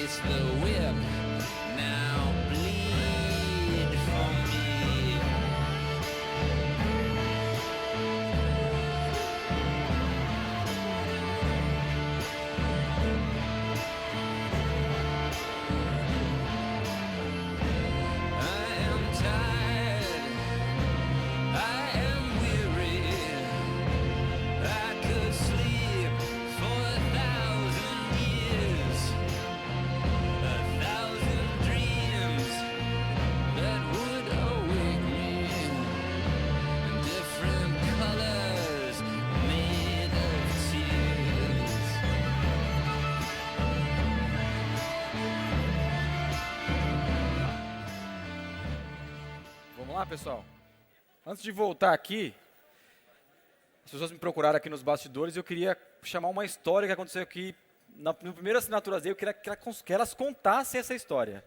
Place the whip, now bleed for me. I am tired, I am weary. I could sleep for 1,000 years, 1,000 dreams that would awake me in different colors made of tears. Vamos lá, pessoal? Antes de voltar aqui, as pessoas me procuraram aqui nos bastidores e eu queria chamar uma história que aconteceu aqui no primeiro Assinaturas Day. Eu queria que elas contassem essa história.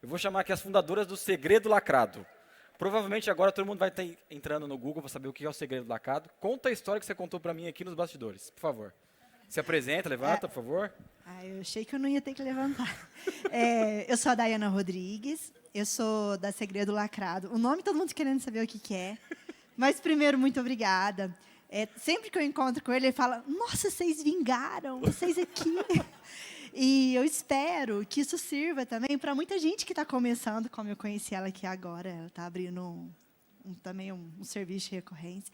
Eu vou chamar aqui as fundadoras do Segredo Lacrado. Provavelmente agora todo mundo vai estar entrando no Google para saber o que é o Segredo Lacrado. Conta a história que você contou para mim aqui nos bastidores, por favor. Se apresenta, levanta, por favor. Eu achei que eu não ia ter que levantar. Eu sou a Dayana Rodrigues, eu sou da Segredo Lacrado. O nome todo mundo querendo saber o que é. Mas, primeiro, muito obrigada. Sempre que eu encontro com ele, ele fala, nossa, vocês vingaram, vocês aqui. E eu espero que isso sirva também para muita gente que está começando, como eu conheci ela aqui agora. Ela está abrindo também um serviço de recorrência.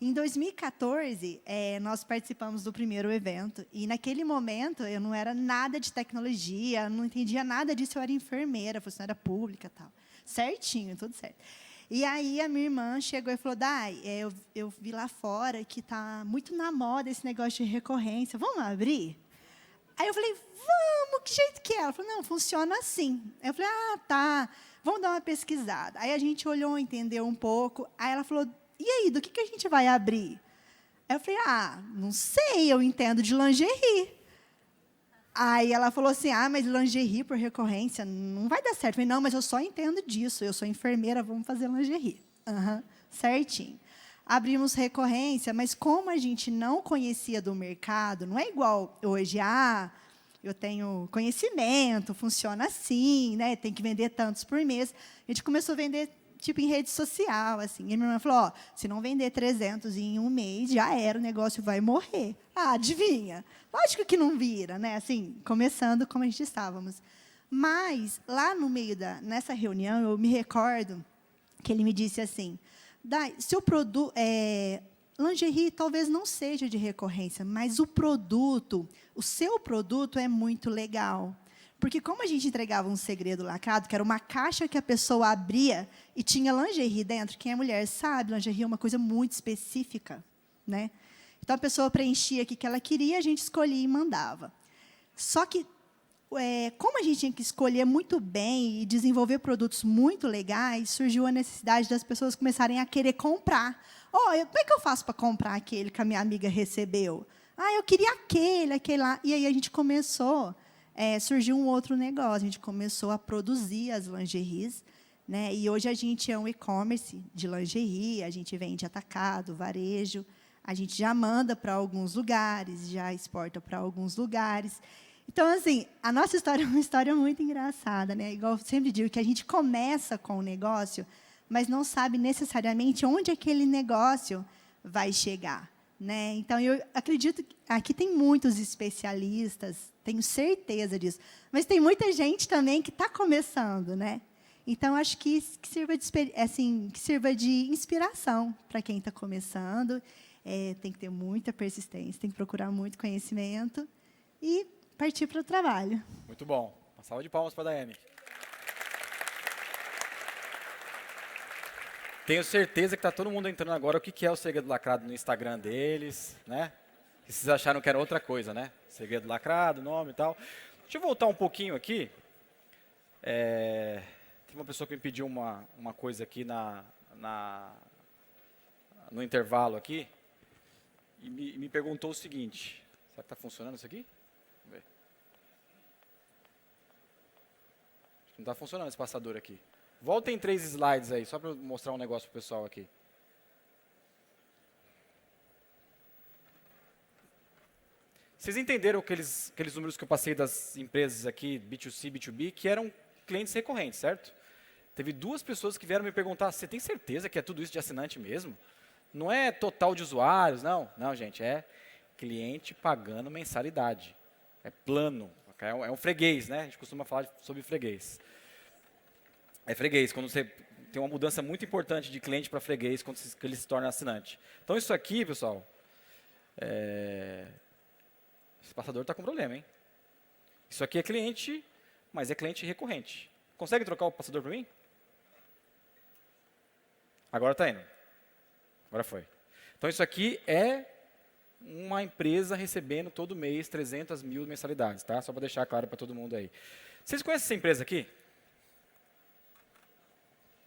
Em 2014, nós participamos do primeiro evento. E, naquele momento, eu não era nada de tecnologia, não entendia nada disso. Eu era enfermeira, funcionária pública e tal. Certinho, tudo certo. E aí, a minha irmã chegou e falou, Dai, eu vi lá fora que está muito na moda esse negócio de recorrência. Vamos abrir? Aí eu falei, vamos, que jeito que é? Ela falou, não, funciona assim. Aí eu falei, tá, vamos dar uma pesquisada. Aí a gente olhou, entendeu um pouco. Aí ela falou, e aí, do que a gente vai abrir? Aí eu falei, não sei, eu entendo de lingerie. Aí ela falou assim, mas lingerie por recorrência não vai dar certo. Eu falei, não, mas eu só entendo disso, eu sou enfermeira, vamos fazer lingerie. Certinho. Abrimos recorrência, mas como a gente não conhecia do mercado, não é igual hoje, eu tenho conhecimento, funciona assim, né? Tem que vender tantos por mês. A gente começou a vender tipo em rede social, assim. E minha irmã falou, se não vender 300 em um mês, já era, o negócio vai morrer. Adivinha? Lógico que não vira, né? Assim, começando como a gente estávamos. Mas, lá no meio nessa reunião, eu me recordo que ele me disse assim, Dai, seu produto, lingerie talvez não seja de recorrência, mas o seu produto é muito legal. Porque como a gente entregava um segredo lacrado, que era uma caixa que a pessoa abria e tinha lingerie dentro, quem é mulher sabe, lingerie é uma coisa muito específica, né? Então, a pessoa preenchia o que ela queria, a gente escolhia e mandava. Só que, como a gente tinha que escolher muito bem e desenvolver produtos muito legais, surgiu a necessidade das pessoas começarem a querer comprar. Como é que eu faço para comprar aquele que a minha amiga recebeu? Eu queria aquele lá. E aí a gente começou, surgiu um outro negócio, a gente começou a produzir as lingeries, né? E hoje a gente é um e-commerce de lingerie, a gente vende atacado, varejo, a gente já manda para alguns lugares, já exporta para alguns lugares. Então, assim, a nossa história é uma história muito engraçada, né? Igual eu sempre digo, que a gente começa com o negócio, mas não sabe necessariamente onde aquele negócio vai chegar, né? Então, eu acredito que aqui tem muitos especialistas, tenho certeza disso, mas tem muita gente também que está começando, né? Então, acho que sirva de inspiração para quem está começando. Tem que ter muita persistência, tem que procurar muito conhecimento e partir para o trabalho. Muito bom. Uma salva de palmas para a Daiane. Tenho certeza que está todo mundo entrando agora o que é o Segredo Lacrado no Instagram deles, né? Que vocês acharam que era outra coisa, né? Segredo Lacrado, nome e tal. Deixa eu voltar um pouquinho aqui. Tem uma pessoa que me pediu uma coisa aqui no intervalo aqui e me perguntou o seguinte. Será que está funcionando isso aqui? Vamos ver. Acho que não está funcionando esse passador aqui. Voltem 3 slides aí, só para eu mostrar um negócio para o pessoal aqui. Vocês entenderam aqueles números que eu passei das empresas aqui, B2C, B2B, que eram clientes recorrentes, certo? Teve 2 pessoas que vieram me perguntar, você tem certeza que é tudo isso de assinante mesmo? Não é total de usuários, não. Não, gente, é cliente pagando mensalidade. É plano, é um freguês, né? A gente costuma falar sobre freguês. É freguês, quando você tem uma mudança muito importante de cliente para freguês, quando ele se torna assinante. Então, isso aqui, pessoal, esse passador está com problema, hein? Isso aqui é cliente, mas é cliente recorrente. Consegue trocar o passador para mim? Agora está indo. Agora foi. Então, isso aqui é uma empresa recebendo todo mês 300 mil mensalidades, tá? Só para deixar claro para todo mundo aí. Vocês conhecem essa empresa aqui?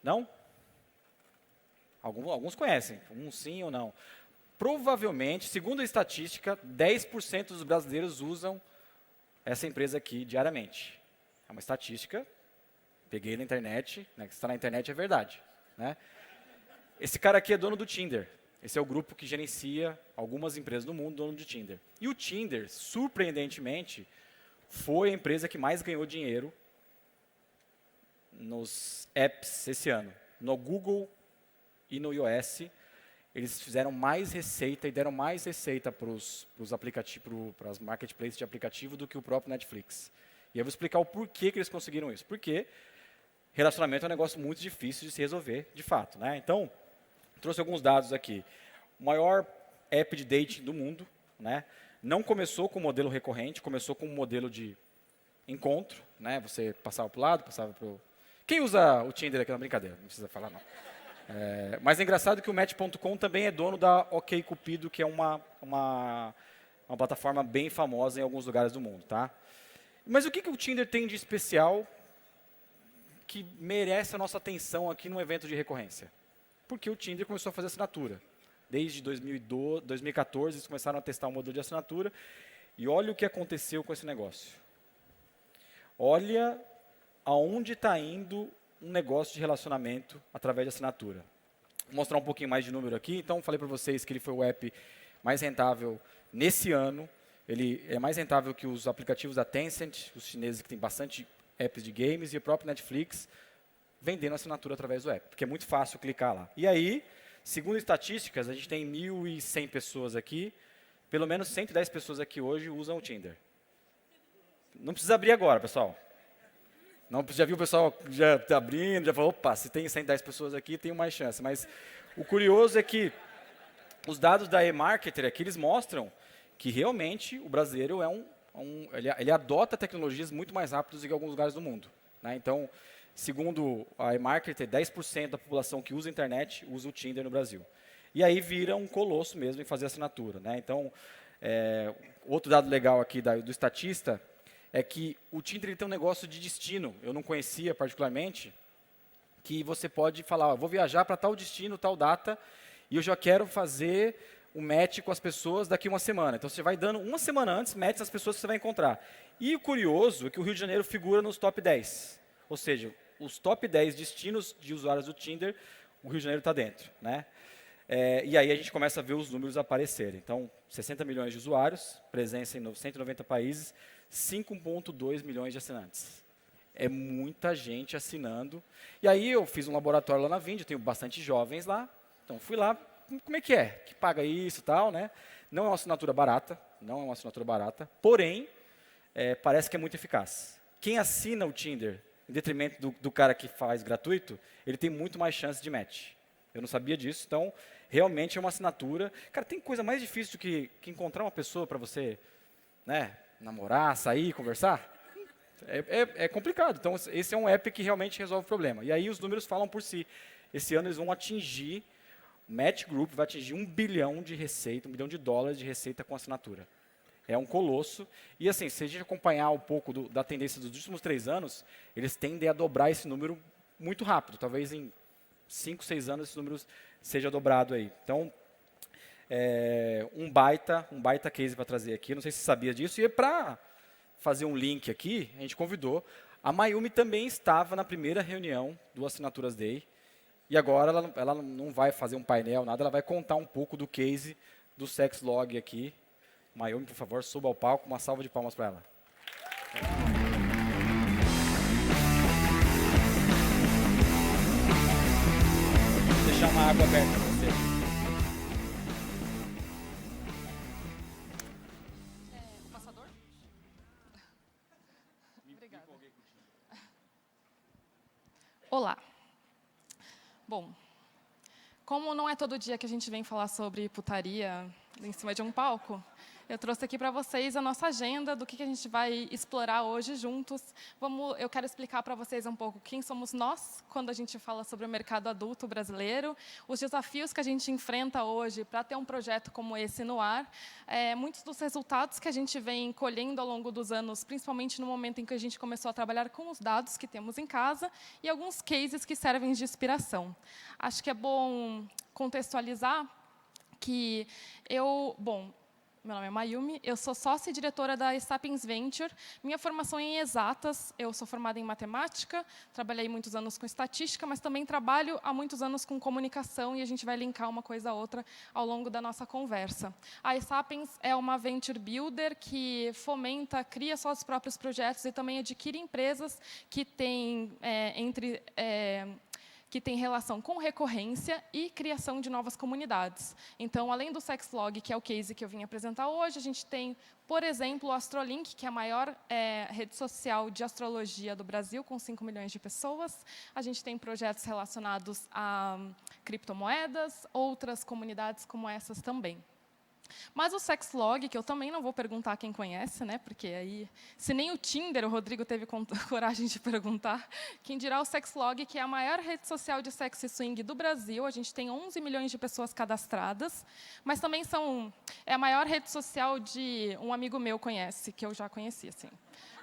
Não? Alguns conhecem, uns sim ou não. Provavelmente, segundo a estatística, 10% dos brasileiros usam essa empresa aqui diariamente. É uma estatística, peguei na internet, né, que está na internet é verdade. Né? Esse cara aqui é dono do Tinder. Esse é o grupo que gerencia algumas empresas no mundo, dono de Tinder. E o Tinder, surpreendentemente, foi a empresa que mais ganhou dinheiro nos apps esse ano. No Google e no iOS, eles fizeram mais receita e deram mais receita para as marketplaces de aplicativo do que o próprio Netflix. E eu vou explicar o porquê que eles conseguiram isso. Porque relacionamento é um negócio muito difícil de se resolver, de fato. Né? Então, trouxe alguns dados aqui. O maior app de dating do mundo, né? Não começou com modelo recorrente, começou com um modelo de encontro. Né? Você passava para o lado, passava para o... Quem usa o Tinder aqui? Não, brincadeira, não precisa falar, não. Mas é engraçado que o Match.com também é dono da OkCupido, que é uma plataforma bem famosa em alguns lugares do mundo. Tá? Mas o que o Tinder tem de especial que merece a nossa atenção aqui num evento de recorrência? Porque o Tinder começou a fazer assinatura. Desde 2014, eles começaram a testar um modelo de assinatura. E olha o que aconteceu com esse negócio. Olha aonde está indo um negócio de relacionamento através de assinatura. Vou mostrar um pouquinho mais de número aqui. Então, falei para vocês que ele foi o app mais rentável nesse ano. Ele é mais rentável que os aplicativos da Tencent, os chineses que têm bastante apps de games, e o próprio Netflix, vendendo assinatura através do app, porque é muito fácil clicar lá. E aí, segundo estatísticas, a gente tem 1.100 pessoas aqui, pelo menos 110 pessoas aqui hoje usam o Tinder. Não precisa abrir agora, pessoal. Não, já viu o pessoal já tá abrindo, já falou, opa, se tem 110 pessoas aqui, tem mais chance. Mas o curioso é que os dados da eMarketer aqui, eles mostram que realmente o brasileiro ele adota tecnologias muito mais rápidas do que alguns lugares do mundo. Né? Então, segundo a eMarketer, 10% da população que usa a internet usa o Tinder no Brasil. E aí vira um colosso mesmo em fazer assinatura. Né? Então, outro dado legal aqui do estatista é que o Tinder ele tem um negócio de destino, eu não conhecia particularmente, que você pode falar, vou viajar para tal destino, tal data, e eu já quero fazer um match com as pessoas daqui uma semana. Então, você vai dando uma semana antes, match as pessoas que você vai encontrar. E o curioso é que o Rio de Janeiro figura nos top 10. Ou seja, os top 10 destinos de usuários do Tinder, o Rio de Janeiro está dentro. Né? E aí a gente começa a ver os números aparecerem. Então, 60 milhões de usuários, presença em 190 países, 5,2 milhões de assinantes. É muita gente assinando. E aí eu fiz um laboratório lá na Vind, eu tenho bastante jovens lá. Então fui lá, como é? Que paga isso e tal, né? Não é uma assinatura barata, porém, parece que é muito eficaz. Quem assina o Tinder, em detrimento do cara que faz gratuito, ele tem muito mais chance de match. Eu não sabia disso, então, realmente é uma assinatura. Cara, tem coisa mais difícil do que encontrar uma pessoa para você, né, namorar, sair, conversar? É complicado. Então, esse é um app que realmente resolve o problema. E aí os números falam por si. Esse ano eles vão atingir, o Match Group vai atingir $1 bilhão de receita, $1 bilhão de receita com assinatura. É um colosso. E assim, se a gente acompanhar um pouco da tendência dos últimos 3 anos, eles tendem a dobrar esse número muito rápido. Talvez em 5, 6 anos esse número seja dobrado aí. Então, um baita case para trazer aqui. Não sei se você sabia disso. E para fazer um link aqui, a gente convidou. A Mayumi também estava na primeira reunião do Assinaturas Day. E agora ela não vai fazer um painel, nada. Ela vai contar um pouco do case do Sexlog aqui. Mayumi, por favor, suba ao palco. Uma salva de palmas para ela. Vou deixar uma água aberta para você. O passador? Obrigada. Olá. Bom, como não é todo dia que a gente vem falar sobre putaria em cima de um palco, eu trouxe aqui para vocês a nossa agenda do que a gente vai explorar hoje juntos. Eu quero explicar para vocês um pouco quem somos nós quando a gente fala sobre o mercado adulto brasileiro, os desafios que a gente enfrenta hoje para ter um projeto como esse no ar, muitos dos resultados que a gente vem colhendo ao longo dos anos, principalmente no momento em que a gente começou a trabalhar com os dados que temos em casa e alguns cases que servem de inspiração. Acho que é bom contextualizar que meu nome é Mayumi, eu sou sócia e diretora da Sapiens Venture. Minha formação é em exatas, eu sou formada em matemática, trabalhei muitos anos com estatística, mas também trabalho há muitos anos com comunicação e a gente vai linkar uma coisa a outra ao longo da nossa conversa. A Sapiens é uma venture builder que fomenta, cria seus próprios projetos e também adquire empresas que têm que tem relação com recorrência e criação de novas comunidades. Então, além do Sexlog, que é o case que eu vim apresentar hoje, a gente tem, por exemplo, o Astrolink, que é a maior rede social de astrologia do Brasil, com 5 milhões de pessoas. A gente tem projetos relacionados a criptomoedas, outras comunidades como essas também. Mas o Sexlog, que eu também não vou perguntar quem conhece, né? Porque aí, se nem o Tinder o Rodrigo teve coragem de perguntar, quem dirá o Sexlog, que é a maior rede social de sexo e swing do Brasil. A gente tem 11 milhões de pessoas cadastradas, mas também é a maior rede social de um amigo meu conhece, que eu já conheci, assim.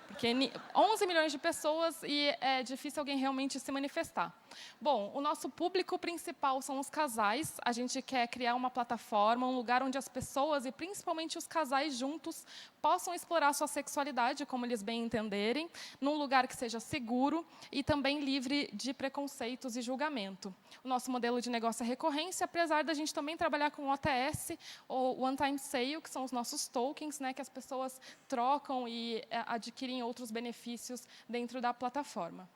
Porque 11 milhões de pessoas e é difícil alguém realmente se manifestar. Bom, o nosso público principal são os casais. A gente quer criar uma plataforma, um lugar onde as pessoas, e principalmente os casais juntos, possam explorar sua sexualidade, como eles bem entenderem, num lugar que seja seguro e também livre de preconceitos e julgamento. O nosso modelo de negócio é recorrência, apesar da gente também trabalhar com OTS, ou One Time Sale, que são os nossos tokens, né, que as pessoas trocam e adquirem outros benefícios dentro da plataforma.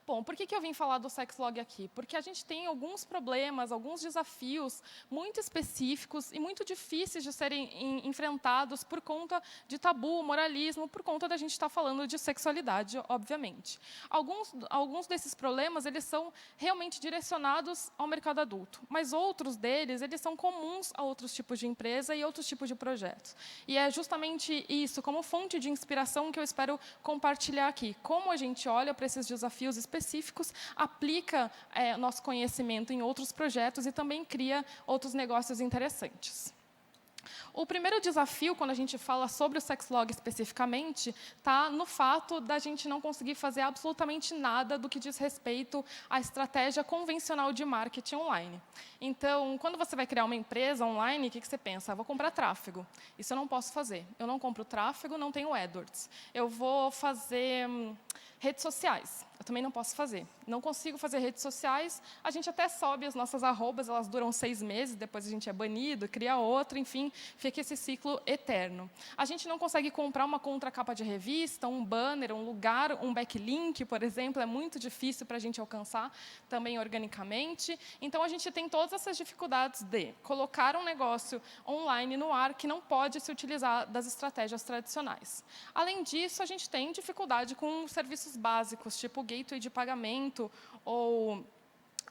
Bom, por que eu vim falar do Sexlog aqui? Porque a gente tem alguns problemas, alguns desafios muito específicos e muito difíceis de serem enfrentados por conta de tabu, moralismo, por conta da gente estar falando de sexualidade, obviamente. Alguns desses problemas, eles são realmente direcionados ao mercado adulto, mas outros deles, eles são comuns a outros tipos de empresa e outros tipos de projetos. E é justamente isso, como fonte de inspiração, que eu espero compartilhar aqui. Como a gente olha para esses desafios específicos, aplica nosso conhecimento em outros projetos e também cria outros negócios interessantes. O primeiro desafio, quando a gente fala sobre o Sexlog especificamente, está no fato da gente não conseguir fazer absolutamente nada do que diz respeito à estratégia convencional de marketing online. Então, quando você vai criar uma empresa online, o que você pensa? Vou comprar tráfego. Isso eu não posso fazer. Eu não compro tráfego, não tenho AdWords. Eu vou fazer redes sociais. Eu também não posso fazer. Não consigo fazer redes sociais. A gente até sobe as nossas arrobas, elas duram 6 meses, depois a gente é banido, cria outro, enfim, fica esse ciclo eterno. A gente não consegue comprar uma contracapa de revista, um banner, um lugar, um backlink, por exemplo, é muito difícil para a gente alcançar também organicamente. Então, a gente tem todas essas dificuldades de colocar um negócio online no ar que não pode se utilizar das estratégias tradicionais. Além disso, a gente tem dificuldade com serviços básicos, tipo gateway de pagamento ou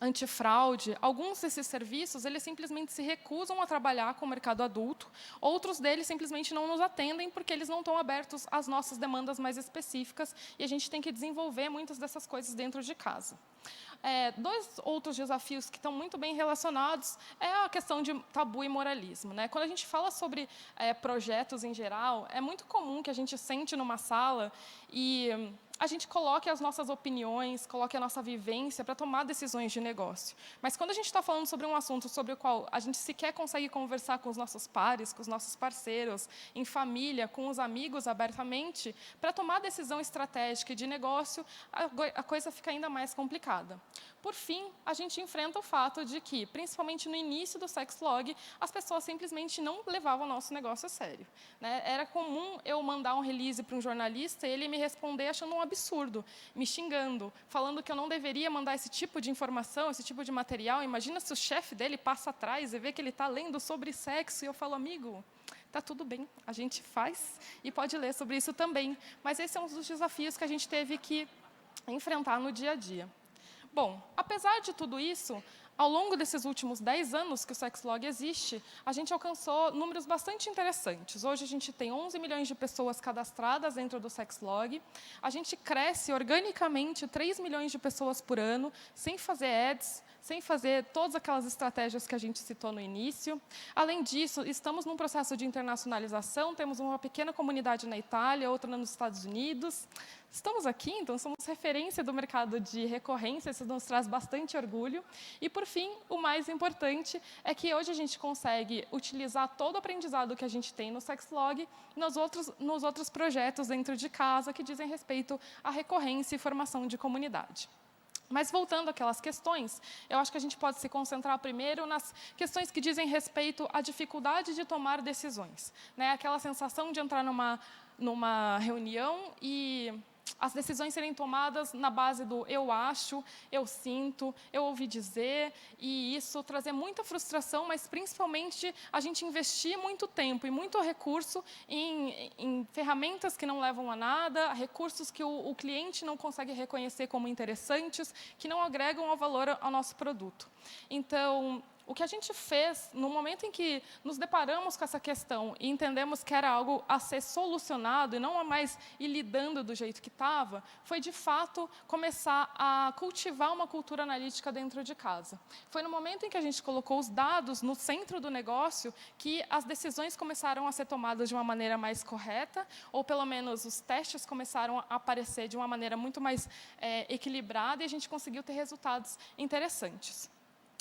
antifraude. Alguns desses serviços, eles simplesmente se recusam a trabalhar com o mercado adulto, outros deles simplesmente não nos atendem porque eles não estão abertos às nossas demandas mais específicas e a gente tem que desenvolver muitas dessas coisas dentro de casa. Dois outros desafios que estão muito bem relacionados é a questão de tabu e moralismo, né? Quando a gente fala sobre projetos em geral, é muito comum que a gente sente numa sala e a gente coloque as nossas opiniões, coloque a nossa vivência para tomar decisões de negócio. Mas quando a gente está falando sobre um assunto sobre o qual a gente sequer consegue conversar com os nossos pares, com os nossos parceiros, em família, com os amigos abertamente, para tomar decisão estratégica de negócio, a coisa fica ainda mais complicada. Por fim, a gente enfrenta o fato de que, principalmente no início do Sexlog, as pessoas simplesmente não levavam o nosso negócio a sério, né? Era comum eu mandar um release para um jornalista e ele me responder achando um absurdo, me xingando, falando que eu não deveria mandar esse tipo de informação, esse tipo de material. Imagina se o chefe dele passa atrás e vê que ele está lendo sobre sexo e eu falo, amigo, está tudo bem, a gente faz e pode ler sobre isso também. Mas esse é um dos desafios que a gente teve que enfrentar no dia a dia. Bom, apesar de tudo isso, ao longo desses últimos 10 anos que o Sexlog existe, a gente alcançou números bastante interessantes. Hoje a gente tem 11 milhões de pessoas cadastradas dentro do Sexlog. A gente cresce organicamente 3 milhões de pessoas por ano, sem fazer ads, sem fazer todas aquelas estratégias que a gente citou no início. Além disso, estamos num processo de internacionalização, temos uma pequena comunidade na Itália, outra nos Estados Unidos. Estamos aqui, então, somos referência do mercado de recorrência, isso nos traz bastante orgulho. E, por fim, o mais importante é que hoje a gente consegue utilizar todo o aprendizado que a gente tem no Sexlog nos outros projetos dentro de casa que dizem respeito à recorrência e formação de comunidade. Mas, voltando àquelas questões, eu acho que a gente pode se concentrar primeiro nas questões que dizem respeito à dificuldade de tomar decisões, né? Aquela sensação de entrar numa reunião e as decisões serem tomadas na base do eu acho, eu sinto, eu ouvi dizer, e isso trazer muita frustração, mas principalmente a gente investir muito tempo e muito recurso em ferramentas que não levam a nada, recursos que o cliente não consegue reconhecer como interessantes, que não agregam ao valor ao nosso produto. Então, o que a gente fez, no momento em que nos deparamos com essa questão e entendemos que era algo a ser solucionado e não a mais ir lidando do jeito que estava, foi, de fato, começar a cultivar uma cultura analítica dentro de casa. Foi no momento em que a gente colocou os dados no centro do negócio que as decisões começaram a ser tomadas de uma maneira mais correta, ou, pelo menos, os testes começaram a aparecer de uma maneira muito mais equilibrada e a gente conseguiu ter resultados interessantes.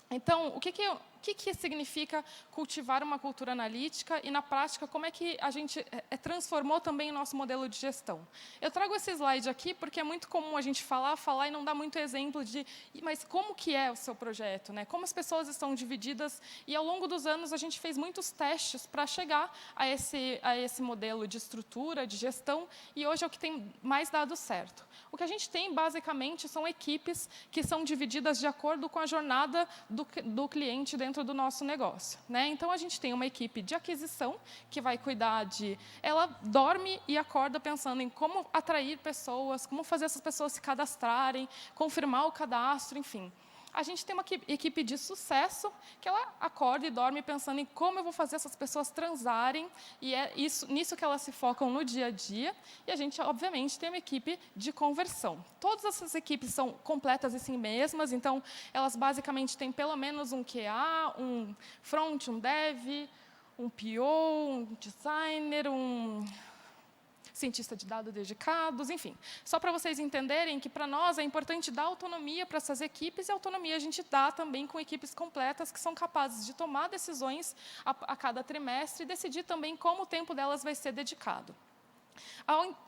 Então, o que significa cultivar uma cultura analítica e, na prática, como é que a gente transformou também o nosso modelo de gestão? Eu trago esse slide aqui porque é muito comum a gente falar e não dar muito exemplo de mas como que é o seu projeto, né? Como as pessoas estão divididas, e ao longo dos anos a gente fez muitos testes para chegar a esse modelo de estrutura, de gestão, e hoje é o que tem mais dado certo. O que a gente tem, basicamente, são equipes que são divididas de acordo com a jornada do cliente dentro do nosso negócio, né? Então, a gente tem uma equipe de aquisição, que vai cuidar de... Ela dorme e acorda pensando em como atrair pessoas, como fazer essas pessoas se cadastrarem, confirmar o cadastro, enfim. A gente tem uma equipe de sucesso, que ela acorda e dorme pensando em como eu vou fazer essas pessoas transarem, e é nisso que elas se focam no dia a dia. E a gente, obviamente, tem uma equipe de conversão. Todas essas equipes são completas em si mesmas, então, elas basicamente têm pelo menos um QA, um front, um dev, um PO, um designer, um cientista de dados dedicados, enfim. Só para vocês entenderem que, para nós, é importante dar autonomia para essas equipes, e autonomia a gente dá também com equipes completas que são capazes de tomar decisões a cada trimestre e decidir também como o tempo delas vai ser dedicado.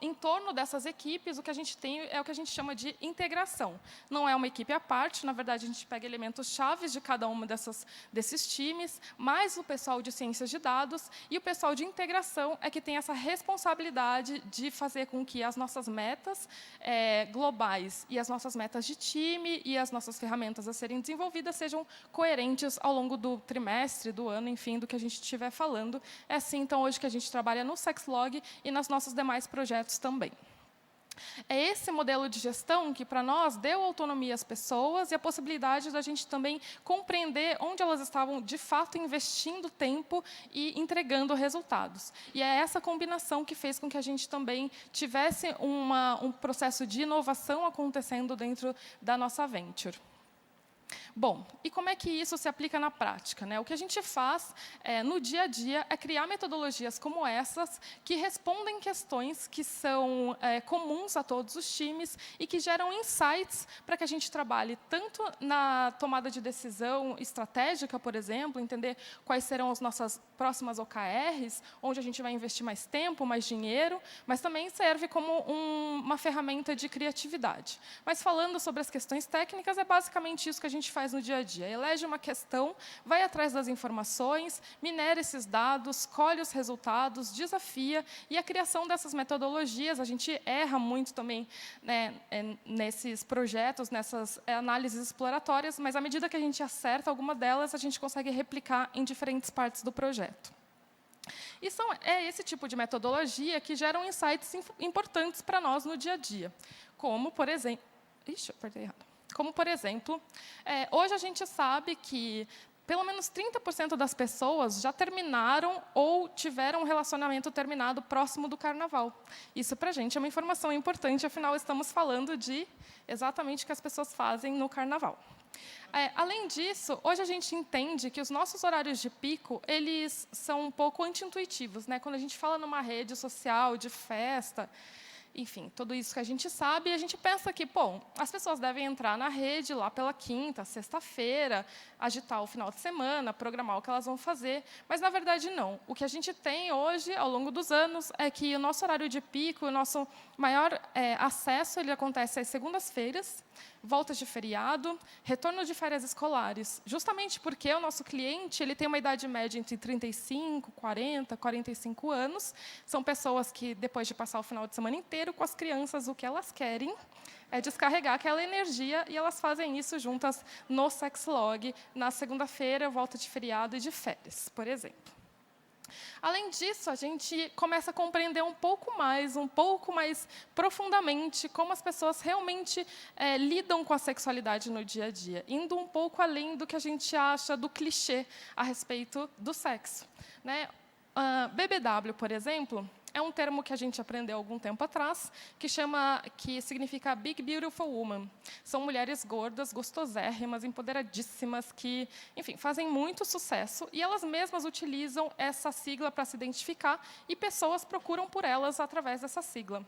Em torno dessas equipes, o que a gente tem é o que a gente chama de integração. Não é uma equipe à parte, na verdade, a gente pega elementos chaves de cada uma desses times, mais o pessoal de ciências de dados, e o pessoal de integração é que tem essa responsabilidade de fazer com que as nossas metas globais e as nossas metas de time e as nossas ferramentas a serem desenvolvidas sejam coerentes ao longo do trimestre, do ano, enfim, do que a gente estiver falando. É assim, então, hoje que a gente trabalha no Sexlog e nas nossas demais projetos também. É esse modelo de gestão que, para nós, deu autonomia às pessoas e a possibilidade da gente também compreender onde elas estavam, de fato, investindo tempo e entregando resultados. E é essa combinação que fez com que a gente também tivesse um processo de inovação acontecendo dentro da nossa venture. Bom, e como é que isso se aplica na prática, né? O que a gente faz no dia a dia é criar metodologias como essas, que respondem questões que são comuns a todos os times e que geram insights para que a gente trabalhe tanto na tomada de decisão estratégica, por exemplo, entender quais serão as nossas próximas OKRs, onde a gente vai investir mais tempo, mais dinheiro, mas também serve como uma ferramenta de criatividade. Mas falando sobre as questões técnicas, é basicamente isso que a gente faz no dia a dia. Elege uma questão, vai atrás das informações, minera esses dados, colhe os resultados, desafia, e a criação dessas metodologias, a gente erra muito também, né, nesses projetos, nessas análises exploratórias, mas à medida que a gente acerta alguma delas, a gente consegue replicar em diferentes partes do projeto. E é esse tipo de metodologia que geram insights importantes para nós no dia a dia, como, por exemplo... Ixi, eu apertei errado. Como, por exemplo, hoje a gente sabe que pelo menos 30% das pessoas já terminaram ou tiveram um relacionamento terminado próximo do Carnaval. Isso, para a gente, é uma informação importante, afinal, estamos falando de exatamente o que as pessoas fazem no Carnaval. Além disso, hoje a gente entende que os nossos horários de pico, eles são um pouco anti-intuitivos, né? Quando a gente fala numa rede social, de festa, enfim, tudo isso que a gente sabe, e a gente pensa que, bom, as pessoas devem entrar na rede lá pela quinta, sexta-feira, agitar o final de semana, programar o que elas vão fazer, mas, na verdade, não. O que a gente tem hoje, ao longo dos anos, é que o nosso horário de pico, o nosso maior acesso, ele acontece às segundas-feiras, voltas de feriado, retorno de férias escolares, justamente porque o nosso cliente ele tem uma idade média entre 35, 40, 45 anos. São pessoas que, depois de passar o final de semana inteiro com as crianças, o que elas querem é descarregar aquela energia, e elas fazem isso juntas no Sexlog, na segunda-feira, volta de feriado e de férias, por exemplo. Além disso, a gente começa a compreender um pouco mais profundamente como as pessoas realmente lidam com a sexualidade no dia a dia, indo um pouco além do que a gente acha do clichê a respeito do sexo, né? BBW, por exemplo, é um termo que a gente aprendeu há algum tempo atrás, que significa Big Beautiful Woman. São mulheres gordas, gostosérrimas, empoderadíssimas, que, enfim, fazem muito sucesso, e elas mesmas utilizam essa sigla para se identificar, e pessoas procuram por elas através dessa sigla.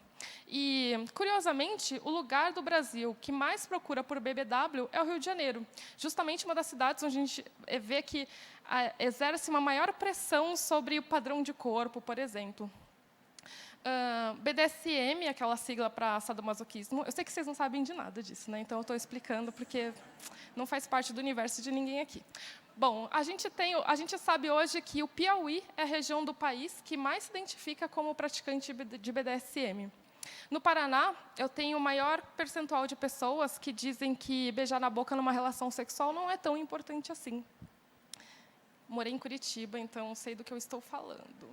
E, curiosamente, o lugar do Brasil que mais procura por BBW é o Rio de Janeiro, justamente uma das cidades onde a gente vê que exerce uma maior pressão sobre o padrão de corpo, por exemplo. BDSM, aquela sigla para sadomasoquismo. Eu sei que vocês não sabem de nada disso, né? Então eu estou explicando porque não faz parte do universo de ninguém aqui. Bom, a gente sabe hoje que o Piauí é a região do país que mais se identifica como praticante de BDSM. No Paraná, eu tenho o maior percentual de pessoas que dizem que beijar na boca numa relação sexual não é tão importante assim. Morei em Curitiba, então sei do que eu estou falando.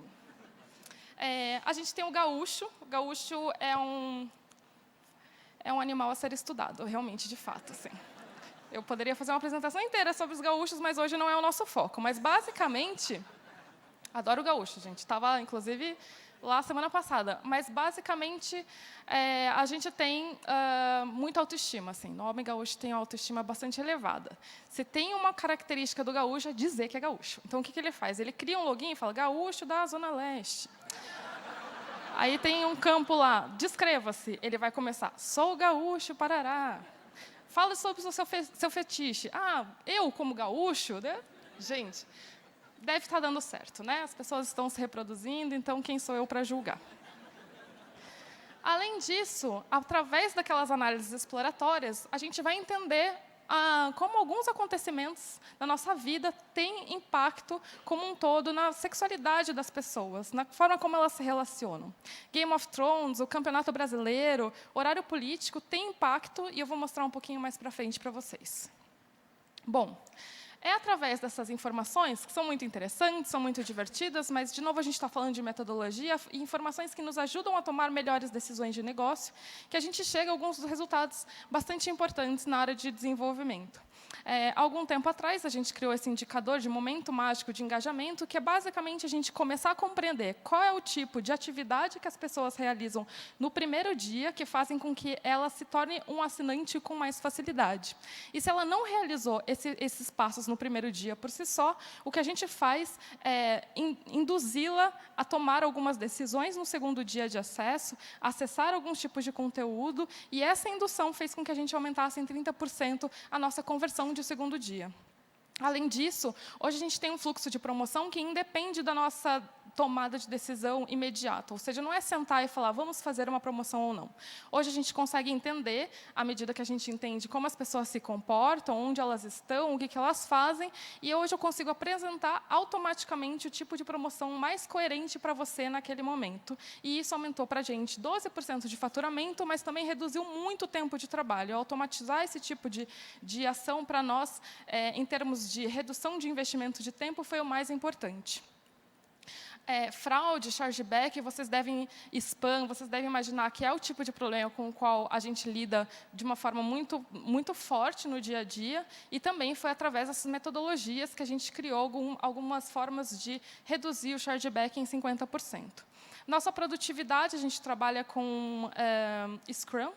A gente tem o gaúcho. O gaúcho é um animal a ser estudado, realmente, de fato. Assim. Eu poderia fazer uma apresentação inteira sobre os gaúchos, mas hoje não é o nosso foco. Mas, basicamente, adoro o gaúcho, gente. Estava, inclusive, lá semana passada. Mas, basicamente, a gente tem muita autoestima. Assim. O homem gaúcho tem uma autoestima bastante elevada. Se tem uma característica do gaúcho, é dizer que é gaúcho. Então, o que ele faz? Ele cria um login e fala, gaúcho da Zona Leste. Aí tem um campo lá, descreva-se. Ele vai começar, sou gaúcho, parará. Fala sobre o seu fetiche. Eu como gaúcho, né? Gente, deve estar dando certo, né? As pessoas estão se reproduzindo, então quem sou eu para julgar? Além disso, através daquelas análises exploratórias, a gente vai entender como alguns acontecimentos na nossa vida têm impacto como um todo na sexualidade das pessoas, na forma como elas se relacionam. Game of Thrones, o Campeonato Brasileiro, horário político tem impacto, e eu vou mostrar um pouquinho mais para frente para vocês. Bom, é através dessas informações, que são muito interessantes, são muito divertidas, mas, de novo, a gente está falando de metodologia e informações que nos ajudam a tomar melhores decisões de negócio, que a gente chega a alguns dos resultados bastante importantes na área de desenvolvimento. Há algum tempo atrás, a gente criou esse indicador de momento mágico de engajamento, que é basicamente a gente começar a compreender qual é o tipo de atividade que as pessoas realizam no primeiro dia, que fazem com que ela se torne um assinante com mais facilidade. E se ela não realizou esses passos no primeiro dia por si só, o que a gente faz é induzi-la a tomar algumas decisões no segundo dia de acesso, acessar alguns tipos de conteúdo, e essa indução fez com que a gente aumentasse em 30% a nossa conversão de segundo dia. Além disso, hoje a gente tem um fluxo de promoção que independe da nossa tomada de decisão imediata. Ou seja, não é sentar e falar, vamos fazer uma promoção ou não. Hoje a gente consegue entender, à medida que a gente entende como as pessoas se comportam, onde elas estão, o que elas fazem, e hoje eu consigo apresentar automaticamente o tipo de promoção mais coerente para você naquele momento. E isso aumentou para a gente 12% de faturamento, mas também reduziu muito o tempo de trabalho. Automatizar esse tipo de ação para nós, em termos de redução de investimento de tempo, foi o mais importante. Fraude, chargeback, spam, vocês devem imaginar que é o tipo de problema com o qual a gente lida de uma forma muito, muito forte no dia a dia, e também foi através dessas metodologias que a gente criou algumas formas de reduzir o chargeback em 50%. Nossa produtividade, a gente trabalha com Scrum,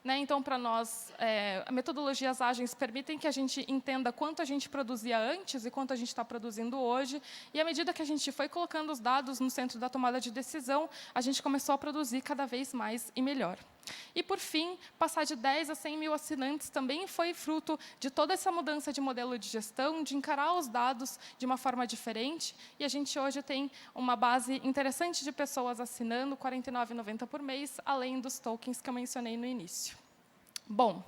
né? Então, para nós, metodologias ágeis permitem que a gente entenda quanto a gente produzia antes e quanto a gente está produzindo hoje. E, à medida que a gente foi colocando os dados no centro da tomada de decisão, a gente começou a produzir cada vez mais e melhor. E, por fim, passar de 10 a 100 mil assinantes também foi fruto de toda essa mudança de modelo de gestão, de encarar os dados de uma forma diferente. E a gente hoje tem uma base interessante de pessoas assinando, R$ 49,90 por mês, além dos tokens que eu mencionei no início. Bom,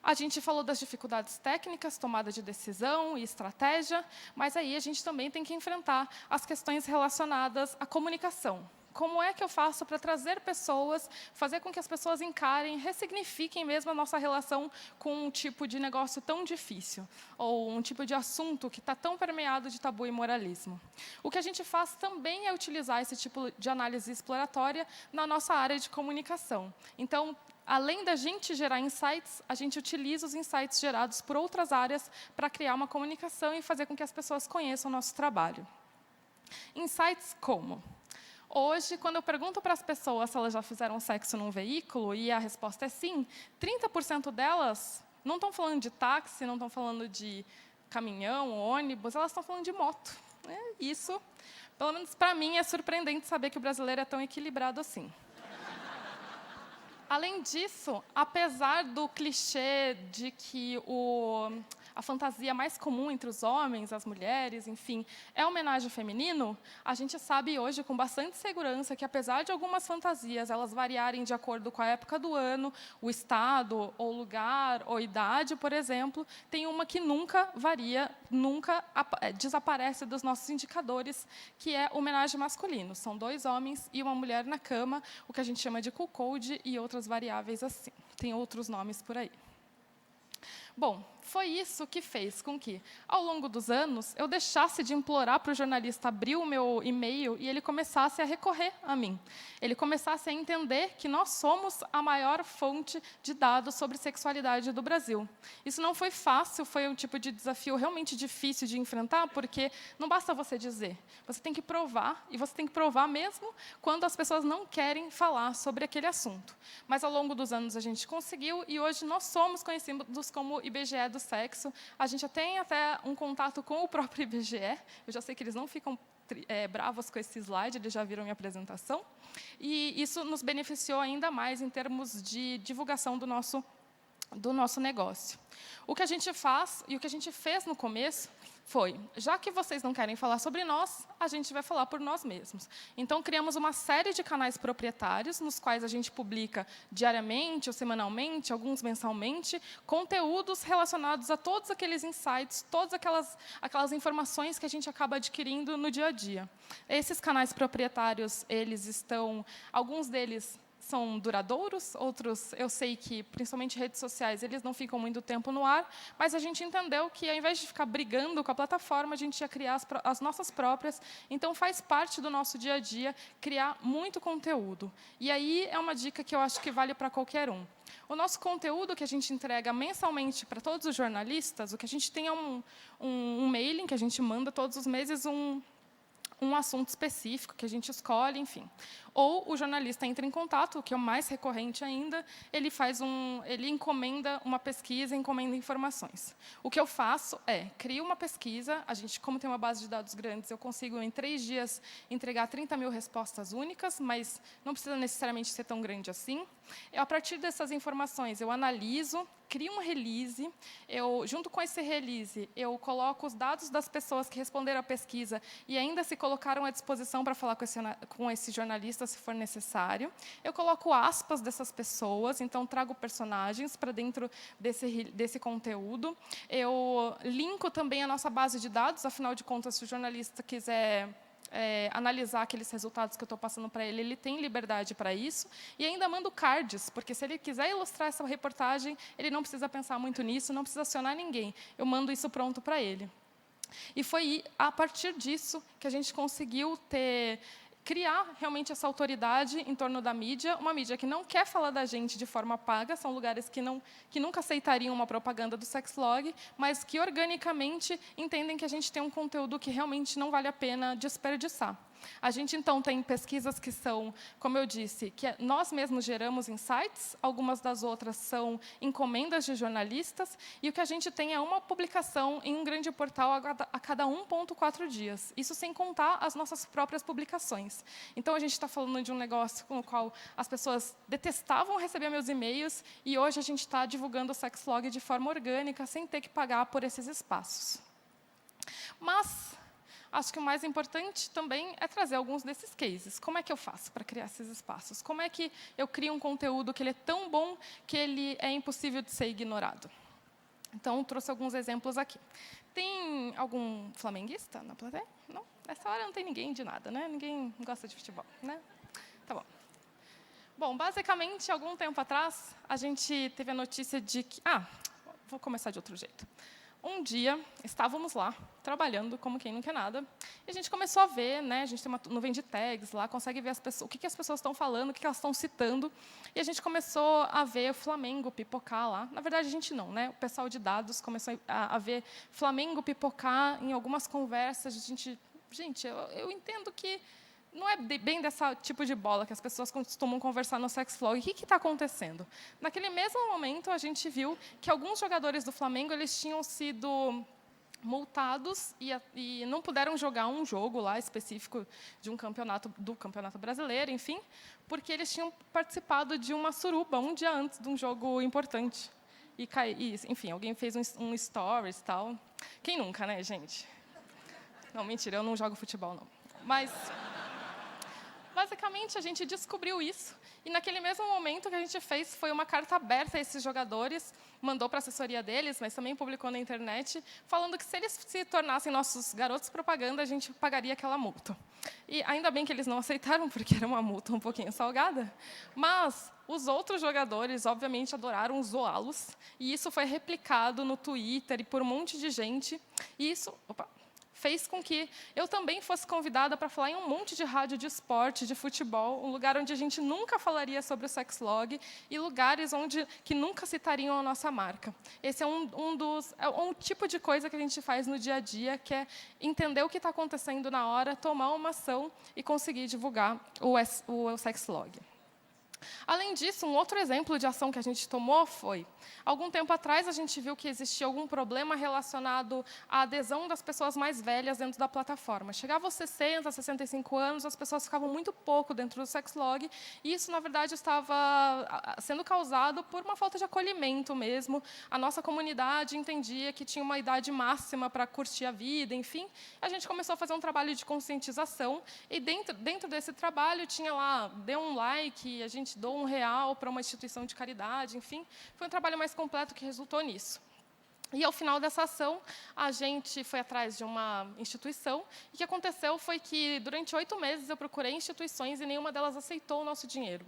a gente falou das dificuldades técnicas, tomada de decisão e estratégia, mas aí a gente também tem que enfrentar as questões relacionadas à comunicação. Como é que eu faço para trazer pessoas, fazer com que as pessoas encarem, ressignifiquem mesmo a nossa relação com um tipo de negócio tão difícil, ou um tipo de assunto que está tão permeado de tabu e moralismo? O que a gente faz também é utilizar esse tipo de análise exploratória na nossa área de comunicação. Então, além da gente gerar insights, a gente utiliza os insights gerados por outras áreas para criar uma comunicação e fazer com que as pessoas conheçam o nosso trabalho. Insights como? Hoje, quando eu pergunto para as pessoas se elas já fizeram sexo num veículo, e a resposta é sim, 30% delas não estão falando de táxi, não estão falando de caminhão, ônibus, elas estão falando de moto. Isso, pelo menos para mim, é surpreendente saber que o brasileiro é tão equilibrado assim. Além disso, apesar do clichê de que a fantasia mais comum entre os homens, as mulheres, enfim, é homenagem feminino, a gente sabe hoje com bastante segurança que, apesar de algumas fantasias elas variarem de acordo com a época do ano, o estado, ou lugar, ou idade, por exemplo, tem uma que nunca varia, nunca desaparece dos nossos indicadores, que é homenagem masculino. São 2 homens e uma mulher na cama, o que a gente chama de cool code e outras variáveis assim. Tem outros nomes por aí. Bom, foi isso que fez com que, ao longo dos anos, eu deixasse de implorar para o jornalista abrir o meu e-mail e ele começasse a recorrer a mim. Ele começasse a entender que nós somos a maior fonte de dados sobre sexualidade do Brasil. Isso não foi fácil, foi um tipo de desafio realmente difícil de enfrentar, porque não basta você dizer, você tem que provar, e você tem que provar mesmo quando as pessoas não querem falar sobre aquele assunto. Mas, ao longo dos anos, a gente conseguiu, e hoje nós somos conhecidos como IBGE do sexo. A gente já tem até um contato com o próprio IBGE. Eu já sei que eles não ficam bravos com esse slide, eles já viram minha apresentação. E isso nos beneficiou ainda mais em termos de divulgação do nosso negócio. O que a gente faz, e o que a gente fez no começo, foi, já que vocês não querem falar sobre nós, a gente vai falar por nós mesmos. Então, criamos uma série de canais proprietários, nos quais a gente publica diariamente ou semanalmente, alguns mensalmente, conteúdos relacionados a todos aqueles insights, todas aquelas informações que a gente acaba adquirindo no dia a dia. Esses canais proprietários, alguns deles são duradouros, outros eu sei que, principalmente redes sociais, eles não ficam muito tempo no ar, mas a gente entendeu que, ao invés de ficar brigando com a plataforma, a gente ia criar as nossas próprias. Então, faz parte do nosso dia a dia criar muito conteúdo. E aí é uma dica que eu acho que vale para qualquer um. O nosso conteúdo que a gente entrega mensalmente para todos os jornalistas, o que a gente tem é um mailing que a gente manda todos os meses, um assunto específico que a gente escolhe, enfim. Ou o jornalista entra em contato, o que é o mais recorrente ainda, ele encomenda uma pesquisa, encomenda informações. O que eu faço é, crio uma pesquisa, a gente, como tem uma base de dados grandes, eu consigo, em 3 dias, entregar 30 mil respostas únicas, mas não precisa necessariamente ser tão grande assim. A partir dessas informações, eu analiso, crio um release, junto com esse release, eu coloco os dados das pessoas que responderam à pesquisa e ainda se colocaram à disposição para falar com esse jornalista, se for necessário. Eu coloco aspas dessas pessoas, então trago personagens para dentro desse conteúdo. Eu linko também a nossa base de dados, afinal de contas, se o jornalista quiser analisar aqueles resultados que eu estou passando para ele, ele tem liberdade para isso. E ainda mando cards, porque se ele quiser ilustrar essa reportagem, ele não precisa pensar muito nisso, não precisa acionar ninguém. Eu mando isso pronto para ele. E foi a partir disso que a gente conseguiu criar realmente essa autoridade em torno da mídia, uma mídia que não quer falar da gente de forma paga, são lugares que nunca aceitariam uma propaganda do Sexlog, mas que organicamente entendem que a gente tem um conteúdo que realmente não vale a pena desperdiçar. A gente, então, tem pesquisas que são, como eu disse, que nós mesmos geramos insights, algumas das outras são encomendas de jornalistas, e o que a gente tem é uma publicação em um grande portal a cada 1,4 dias. Isso sem contar as nossas próprias publicações. Então, a gente está falando de um negócio com o qual as pessoas detestavam receber meus e-mails, e hoje a gente está divulgando o Sexlog de forma orgânica, sem ter que pagar por esses espaços. Mas acho que o mais importante também é trazer alguns desses cases. Como é que eu faço para criar esses espaços? Como é que eu crio um conteúdo que ele é tão bom que ele é impossível de ser ignorado? Então, trouxe alguns exemplos aqui. Tem algum flamenguista na plateia? Não? Nessa hora não tem ninguém de nada, né? Ninguém gosta de futebol, né? Tá bom. Bom, basicamente, algum tempo atrás, a gente teve a notícia de que... vou começar de outro jeito. Um dia, estávamos lá, trabalhando, como quem não quer nada, e a gente começou a ver, né, a gente tem uma nuvem de tags lá, consegue ver o que as pessoas estão falando, o que elas estão citando, e a gente começou a ver o Flamengo pipocar lá. Na verdade, a gente não, né? O pessoal de dados começou a ver Flamengo pipocar em algumas conversas. Gente, eu entendo que não é bem desse tipo de bola que as pessoas costumam conversar no Sexlog. O que está acontecendo? Naquele mesmo momento, a gente viu que alguns jogadores do Flamengo eles tinham sido multados e não puderam jogar um jogo lá específico de do campeonato brasileiro, enfim, porque eles tinham participado de uma suruba um dia antes de um jogo importante. Enfim, alguém fez um stories e tal. Quem nunca, né, gente? Não, mentira, eu não jogo futebol, não. Mas basicamente, a gente descobriu isso, e naquele mesmo momento o que a gente fez foi uma carta aberta a esses jogadores, mandou para a assessoria deles, mas também publicou na internet, falando que se eles se tornassem nossos garotos propaganda, a gente pagaria aquela multa. E ainda bem que eles não aceitaram, porque era uma multa um pouquinho salgada, mas os outros jogadores, obviamente, adoraram zoá-los, e isso foi replicado no Twitter e por um monte de gente, e isso fez com que eu também fosse convidada para falar em um monte de rádio de esporte, de futebol, um lugar onde a gente nunca falaria sobre o Sexlog e lugares que nunca citariam a nossa marca. Esse é um tipo de coisa que a gente faz no dia a dia, que é entender o que está acontecendo na hora, tomar uma ação e conseguir divulgar o Sexlog. Além disso, um outro exemplo de ação que a gente tomou foi, algum tempo atrás, a gente viu que existia algum problema relacionado à adesão das pessoas mais velhas dentro da plataforma. Chegava aos 60, 65 anos, as pessoas ficavam muito pouco dentro do Sexlog, e isso, na verdade, estava sendo causado por uma falta de acolhimento mesmo. A nossa comunidade entendia que tinha uma idade máxima para curtir a vida, enfim. A gente começou a fazer um trabalho de conscientização, e dentro desse trabalho tinha lá, dê um like, a gente doou R$1 para uma instituição de caridade, enfim. Foi um trabalho mais completo que resultou nisso. E, ao final dessa ação, a gente foi atrás de uma instituição, e o que aconteceu foi que, durante 8 meses, eu procurei instituições e nenhuma delas aceitou o nosso dinheiro.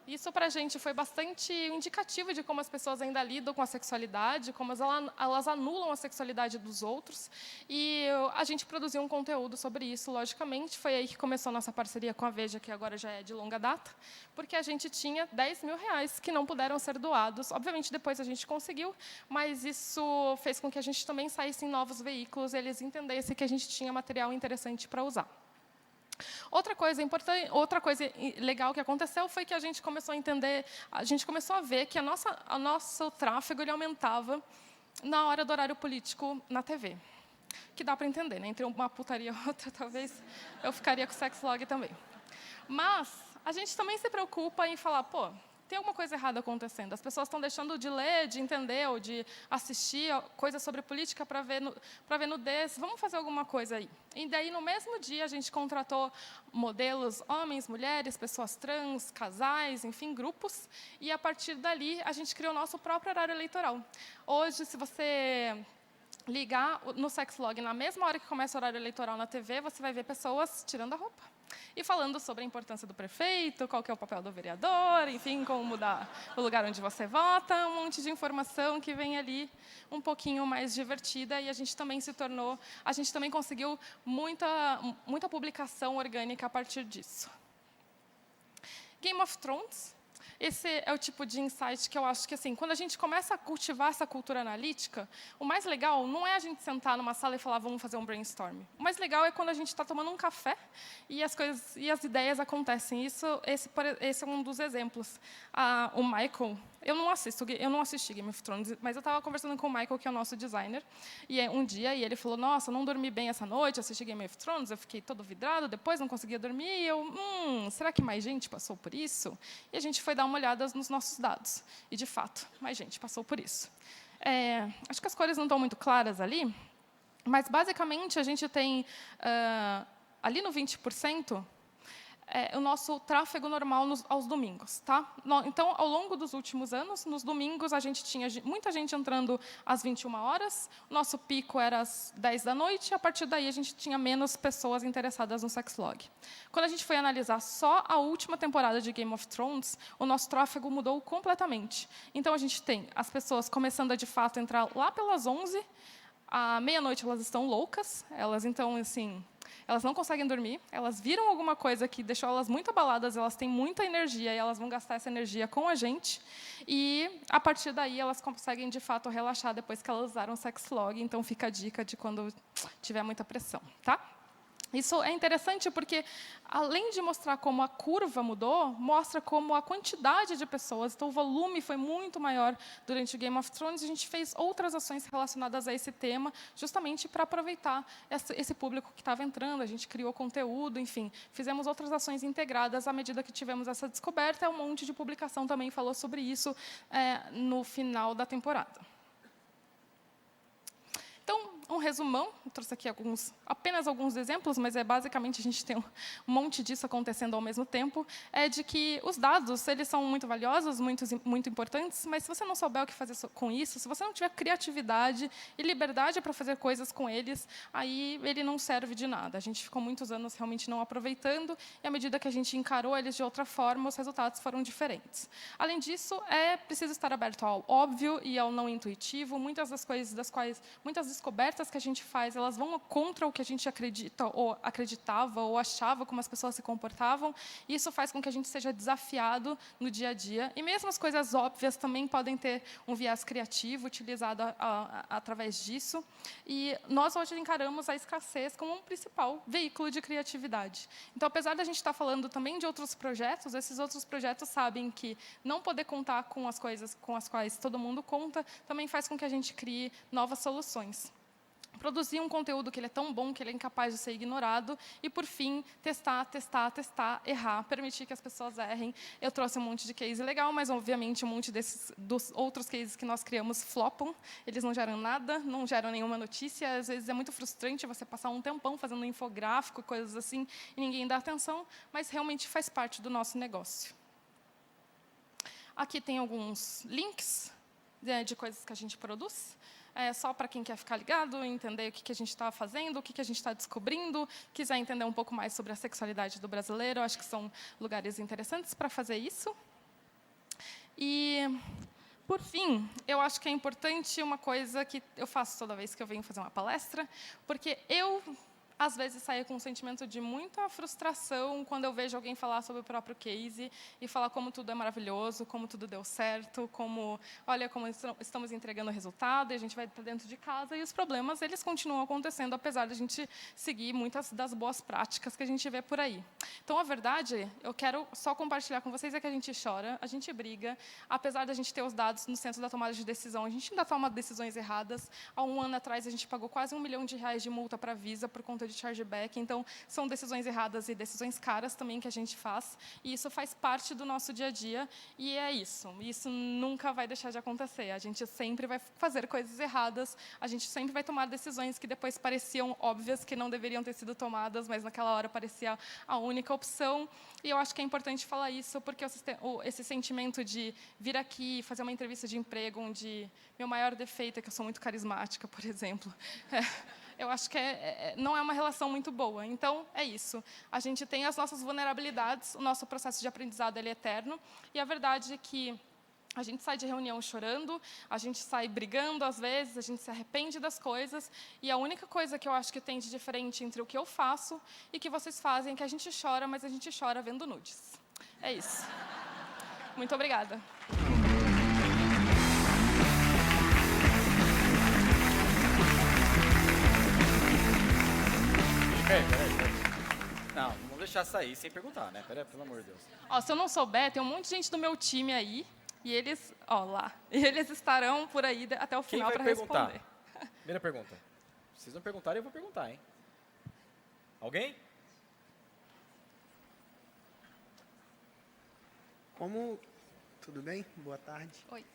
Isso, para a gente, foi bastante indicativo de como as pessoas ainda lidam com a sexualidade, como elas anulam a sexualidade dos outros. E a gente produziu um conteúdo sobre isso, logicamente. Foi aí que começou a nossa parceria com a Veja, que agora já é de longa data, porque a gente tinha R$ 10.000 que não puderam ser doados. Obviamente, depois a gente conseguiu, mas isso fez com que a gente também saísse em novos veículos, eles entendessem que a gente tinha material interessante para usar. Outra coisa importante, outra coisa legal que aconteceu foi que a gente começou a entender, a gente começou a ver que o nosso tráfego ele aumentava na hora do horário político na TV. Que dá para entender, né? Entre uma putaria e outra, talvez eu ficaria com o sexlog também. Mas a gente também se preocupa em falar, pô, tem alguma coisa errada acontecendo. As pessoas estão deixando de ler, de entender ou de assistir coisas sobre política para ver nudez. Vamos fazer alguma coisa aí. E daí, no mesmo dia, a gente contratou modelos, homens, mulheres, pessoas trans, casais, enfim, grupos. E, a partir dali, a gente criou o nosso próprio horário eleitoral. Hoje, se você ligar no Sexlog na mesma hora que começa o horário eleitoral na TV, você vai ver pessoas tirando a roupa e falando sobre a importância do prefeito, qual que é o papel do vereador, enfim, como mudar o lugar onde você vota, um monte de informação que vem ali um pouquinho mais divertida, e a gente também conseguiu muita publicação orgânica a partir disso. Game of Thrones. Esse é o tipo de insight que eu acho que, assim, quando a gente começa a cultivar essa cultura analítica, o mais legal não é a gente sentar numa sala e falar, vamos fazer um brainstorm. O mais legal é quando a gente está tomando um café e as ideias acontecem. Esse é um dos exemplos. O Michael, eu não assisti Game of Thrones, mas eu estava conversando com o Michael, que é o nosso designer, e um dia ele falou, nossa, não dormi bem essa noite, assisti Game of Thrones, eu fiquei todo vidrado, depois não conseguia dormir, e eu, será que mais gente passou por isso? E a gente foi dar uma olhada nos nossos dados, e, de fato, mais gente passou por isso. Acho que as cores não estão muito claras ali, mas, basicamente, a gente tem, ali no 20%, o nosso tráfego normal aos domingos. Tá? Então, ao longo dos últimos anos, nos domingos, a gente tinha muita gente entrando às 21 horas, o nosso pico era às 10 da noite, e, a partir daí, a gente tinha menos pessoas interessadas no Sexlog. Quando a gente foi analisar só a última temporada de Game of Thrones, o nosso tráfego mudou completamente. Então, a gente tem as pessoas começando a, de fato, entrar lá pelas 11h, à meia-noite elas estão loucas, então, assim, elas não conseguem dormir, elas viram alguma coisa que deixou elas muito abaladas, elas têm muita energia e elas vão gastar essa energia com a gente. E, a partir daí, elas conseguem, de fato, relaxar depois que elas usaram o Sexlog. Então, fica a dica de quando tiver muita pressão. Tá? Isso é interessante porque, além de mostrar como a curva mudou, mostra como a quantidade de pessoas, então o volume foi muito maior durante o Game of Thrones, e a gente fez outras ações relacionadas a esse tema, justamente para aproveitar esse público que estava entrando, a gente criou conteúdo, enfim, fizemos outras ações integradas à medida que tivemos essa descoberta, e um monte de publicação também falou sobre isso no final da temporada. Então, um resumão, eu trouxe aqui apenas alguns exemplos, mas basicamente a gente tem um monte disso acontecendo ao mesmo tempo, de que os dados eles são muito valiosos, muito importantes, mas se você não souber o que fazer com isso, se você não tiver criatividade e liberdade para fazer coisas com eles, aí ele não serve de nada. A gente ficou muitos anos realmente não aproveitando, e à medida que a gente encarou eles de outra forma, os resultados foram diferentes. Além disso, é preciso estar aberto ao óbvio e ao não intuitivo. Muitas descobertas que a gente faz, elas vão contra o que a gente acredita, ou acreditava, ou achava como as pessoas se comportavam, e isso faz com que a gente seja desafiado no dia a dia. E mesmo as coisas óbvias também podem ter um viés criativo utilizado através disso. E nós hoje encaramos a escassez como um principal veículo de criatividade. Então, apesar da gente estar falando também de outros projetos, esses outros projetos sabem que não poder contar com as coisas com as quais todo mundo conta também faz com que a gente crie novas soluções. Produzir um conteúdo que ele é tão bom que ele é incapaz de ser ignorado, e, por fim, testar, errar, permitir que as pessoas errem. Eu trouxe um monte de case legal, mas, obviamente, um monte dos outros cases que nós criamos flopam, eles não geram nada, não geram nenhuma notícia, às vezes é muito frustrante você passar um tempão fazendo um infográfico, coisas assim, e ninguém dá atenção, mas realmente faz parte do nosso negócio. Aqui tem alguns links de coisas que a gente produz. Só para quem quer ficar ligado, entender o que a gente está fazendo, o que a gente está descobrindo, quiser entender um pouco mais sobre a sexualidade do brasileiro, acho que são lugares interessantes para fazer isso. E, por fim, eu acho que é importante uma coisa que eu faço toda vez que eu venho fazer uma palestra, porque eu, às vezes, saio com um sentimento de muita frustração quando eu vejo alguém falar sobre o próprio case e falar como tudo é maravilhoso, como tudo deu certo, como, olha, como estamos entregando o resultado, e a gente vai para dentro de casa, e os problemas, eles continuam acontecendo, apesar de a gente seguir muitas das boas práticas que a gente vê por aí. Então, a verdade, eu quero só compartilhar com vocês, é que a gente chora, a gente briga, apesar da gente ter os dados no centro da tomada de decisão, a gente ainda toma decisões erradas. Há um ano atrás, a gente pagou quase R$1 milhão de multa para a Visa por conta de chargeback. Então, são decisões erradas e decisões caras também que a gente faz. E isso faz parte do nosso dia a dia. E é isso. Isso nunca vai deixar de acontecer. A gente sempre vai fazer coisas erradas. A gente sempre vai tomar decisões que depois pareciam óbvias, que não deveriam ter sido tomadas, mas naquela hora parecia a única opção. E eu acho que é importante falar isso, porque esse sentimento de vir aqui, fazer uma entrevista de emprego, onde meu maior defeito é que eu sou muito carismática, por exemplo, eu acho que não é uma relação muito boa. Então, é isso. A gente tem as nossas vulnerabilidades, o nosso processo de aprendizado ele é eterno, e a verdade é que a gente sai de reunião chorando, a gente sai brigando às vezes, a gente se arrepende das coisas, e a única coisa que eu acho que tem de diferente entre o que eu faço e o que vocês fazem é que a gente chora, mas a gente chora vendo nudes. É isso. Muito obrigada. Peraí. Não, não vamos deixar sair sem perguntar, né? Peraí, pelo amor de Deus. Ó, se eu não souber, tem um monte de gente do meu time aí, e eles, e eles estarão por aí até o final para responder. Primeira pergunta. Se vocês não perguntarem, eu vou perguntar, hein? Alguém? Tudo bem? Boa tarde. Oi.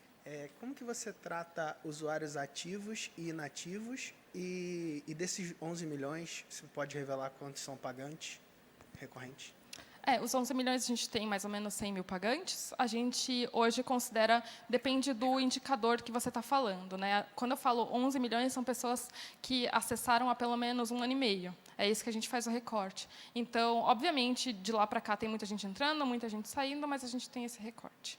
Como que você trata usuários ativos e inativos? E desses 11 milhões, você pode revelar quantos são pagantes, recorrentes? Os 11 milhões, a gente tem mais ou menos 100 mil pagantes. A gente, hoje, considera, depende do indicador que você está falando, né? Quando eu falo 11 milhões, são pessoas que acessaram há pelo menos 1 ano e meio. É isso que a gente faz o recorte. Então, obviamente, de lá para cá tem muita gente entrando, muita gente saindo, mas a gente tem esse recorte.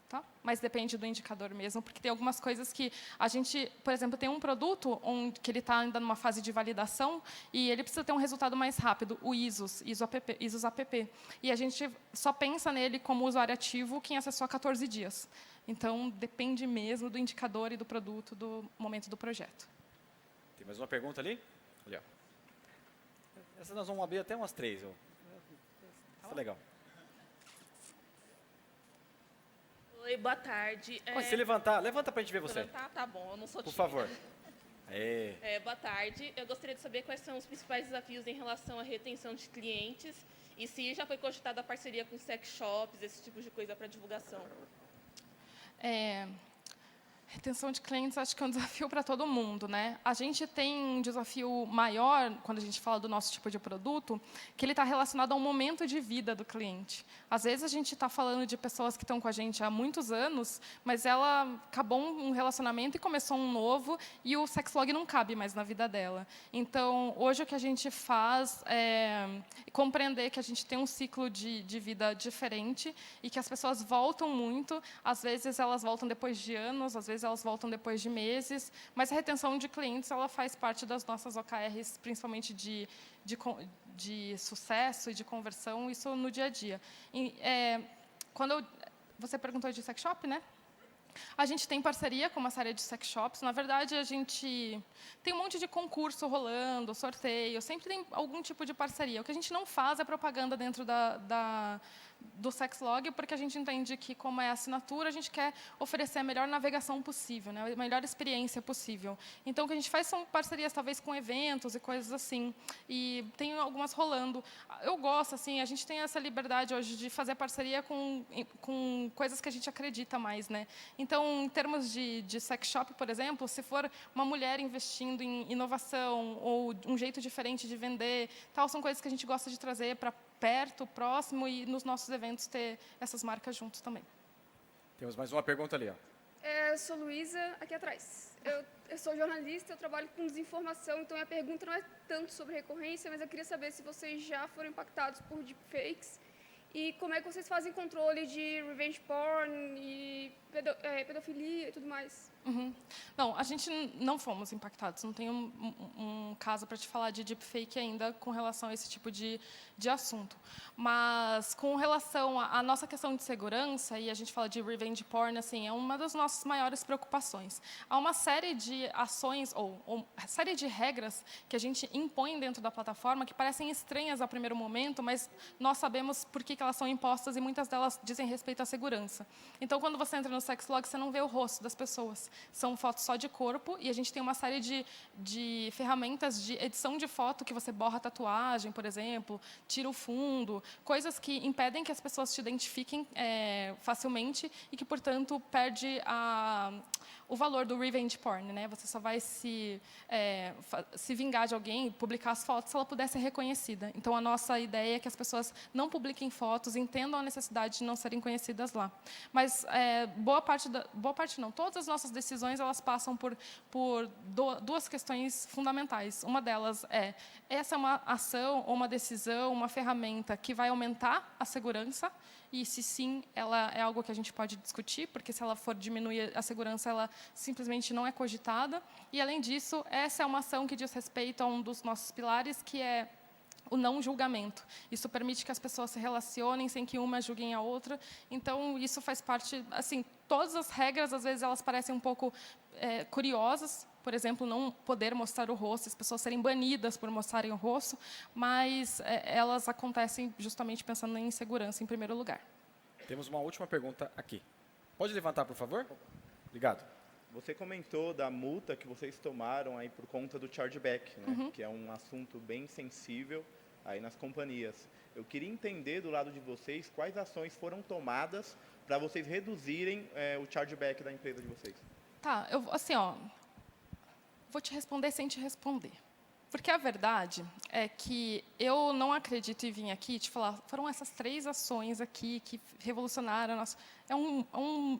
Tá? Mas depende do indicador mesmo, porque tem algumas coisas que a gente, por exemplo, tem um produto que ele está ainda numa fase de validação e ele precisa ter um resultado mais rápido, o ISOs app. E a gente só pensa nele como usuário ativo quem acessou há 14 dias. Então, depende mesmo do indicador e do produto, do momento do projeto. Tem mais uma pergunta ali? Ali, ó. Essa nós vamos abrir até umas 3. Isso é legal. Oi, boa tarde. Se levantar, levanta para a gente ver você. Tá bom, eu não sou Por tímida. favor. Boa tarde. Eu gostaria de saber quais são os principais desafios em relação à retenção de clientes e se já foi cogitada a parceria com sex shops, esse tipo de coisa para divulgação. Retenção de clientes, acho que é um desafio para todo mundo, né? A gente tem um desafio maior, quando a gente fala do nosso tipo de produto, que ele está relacionado ao momento de vida do cliente. Às vezes, a gente está falando de pessoas que estão com a gente há muitos anos, mas ela acabou um relacionamento e começou um novo, e o Sexlog não cabe mais na vida dela. Então, hoje, o que a gente faz é compreender que a gente tem um ciclo de vida diferente e que as pessoas voltam muito. Às vezes, elas voltam depois de anos, às vezes, elas voltam depois de meses, mas a retenção de clientes ela faz parte das nossas OKRs, principalmente de sucesso e de conversão, isso no dia a dia. Você perguntou de sex shop, né? A gente tem parceria com uma série de sex shops. Na verdade, a gente tem um monte de concurso rolando, sorteio, sempre tem algum tipo de parceria. O que a gente não faz é propaganda dentro do Sexlog, porque a gente entende que, como é assinatura, a gente quer oferecer a melhor navegação possível, né? A melhor experiência possível. Então, o que a gente faz são parcerias, talvez, com eventos e coisas assim. E tem algumas rolando. Eu gosto, assim, a gente tem essa liberdade hoje de fazer parceria com coisas que a gente acredita mais, né? Então, em termos de sex shop, por exemplo, se for uma mulher investindo em inovação ou um jeito diferente de vender, tal, são coisas que a gente gosta de trazer para perto, próximo, e nos nossos eventos ter essas marcas juntos também. Temos mais uma pergunta ali, ó. Eu sou Luísa, aqui atrás. Eu sou jornalista, eu trabalho com desinformação, então a pergunta não é tanto sobre recorrência, mas eu queria saber se vocês já foram impactados por deepfakes E como é que vocês fazem controle de revenge porn e pedofilia e tudo mais? Não, a gente não fomos impactados. Não tem um caso para te falar de deepfake ainda com relação a esse tipo de assunto. Mas com relação à nossa questão de segurança, e a gente fala de revenge porn, assim, é uma das nossas maiores preocupações. Há uma série de ações ou série de regras que a gente impõe dentro da plataforma que parecem estranhas a primeiro momento, mas nós sabemos por que elas são impostas e muitas delas dizem respeito à segurança. Então, quando você entra no Sexlog, você não vê o rosto das pessoas. São fotos só de corpo e a gente tem uma série de ferramentas de edição de foto que você borra a tatuagem, por exemplo, tira o fundo, coisas que impedem que as pessoas te identifiquem facilmente e que, portanto, perde o valor do revenge porn, né? Você só vai se vingar de alguém, publicar as fotos, se ela puder ser reconhecida. Então, a nossa ideia é que as pessoas não publiquem fotos, entendam a necessidade de não serem conhecidas lá. Mas boa parte não, todas as nossas decisões elas passam por duas questões fundamentais. Uma delas essa é uma ação ou uma decisão, uma ferramenta que vai aumentar a segurança, e se sim, ela é algo que a gente pode discutir, porque se ela for diminuir a segurança, ela simplesmente não é cogitada. E, além disso, essa é uma ação que diz respeito a um dos nossos pilares, que é o não julgamento. Isso permite que as pessoas se relacionem sem que uma julguem a outra. Então, isso faz parte, assim, todas as regras, às vezes, elas parecem um pouco curiosas. Por exemplo, não poder mostrar o rosto, as pessoas serem banidas por mostrarem o rosto, mas elas acontecem justamente pensando em segurança em primeiro lugar. Temos uma última pergunta aqui. Pode levantar, por favor? Obrigado. Você comentou da multa que vocês tomaram aí por conta do chargeback, né? Que é um assunto bem sensível aí nas companhias. Eu queria entender do lado de vocês quais ações foram tomadas para vocês reduzirem o chargeback da empresa de vocês. Tá, vou te responder sem te responder. Porque a verdade é que eu não acredito em vir aqui te falar, foram essas 3 ações aqui que revolucionaram a nossa...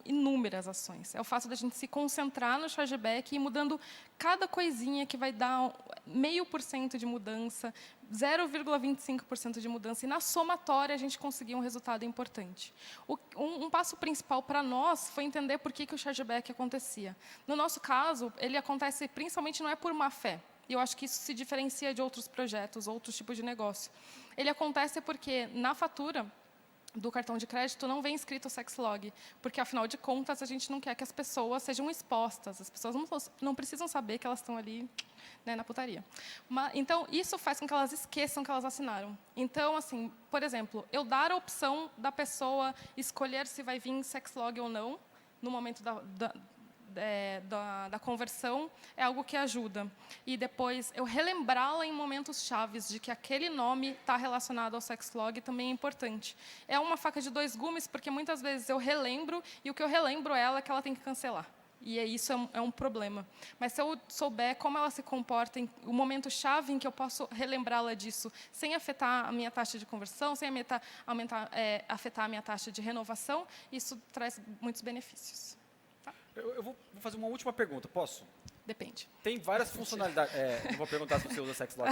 inúmeras ações. É o fato da gente se concentrar no chargeback e ir mudando cada coisinha que vai dar 0,5% de mudança, 0,25% de mudança. E, na somatória, a gente conseguiu um resultado importante. Um passo principal para nós foi entender por que o chargeback acontecia. No nosso caso, ele acontece principalmente não é por má fé. E eu acho que isso se diferencia de outros projetos, outros tipos de negócio. Ele acontece porque, na fatura do cartão de crédito, não vem escrito Sexlog, porque, afinal de contas, a gente não quer que as pessoas sejam expostas. As pessoas não precisam saber que elas estão ali, né, na putaria. Então, isso faz com que elas esqueçam que elas assinaram. Então, assim, por exemplo, eu dar a opção da pessoa escolher se vai vir Sexlog ou não, no momento da conversão, é algo que ajuda. E depois, eu relembrá-la em momentos chaves de que aquele nome está relacionado ao Sexlog também é importante. É uma faca de 2 gumes, porque muitas vezes eu relembro, e o que eu relembro ela é que ela tem que cancelar. E isso é um problema. Mas se eu souber como ela se comporta, o momento chave em que eu posso relembrá-la disso, sem afetar a minha taxa de conversão, sem afetar a minha taxa de renovação, isso traz muitos benefícios. Eu vou fazer uma última pergunta, posso? Depende. Tem várias funcionalidades. Não vou perguntar se você usa Sexlog.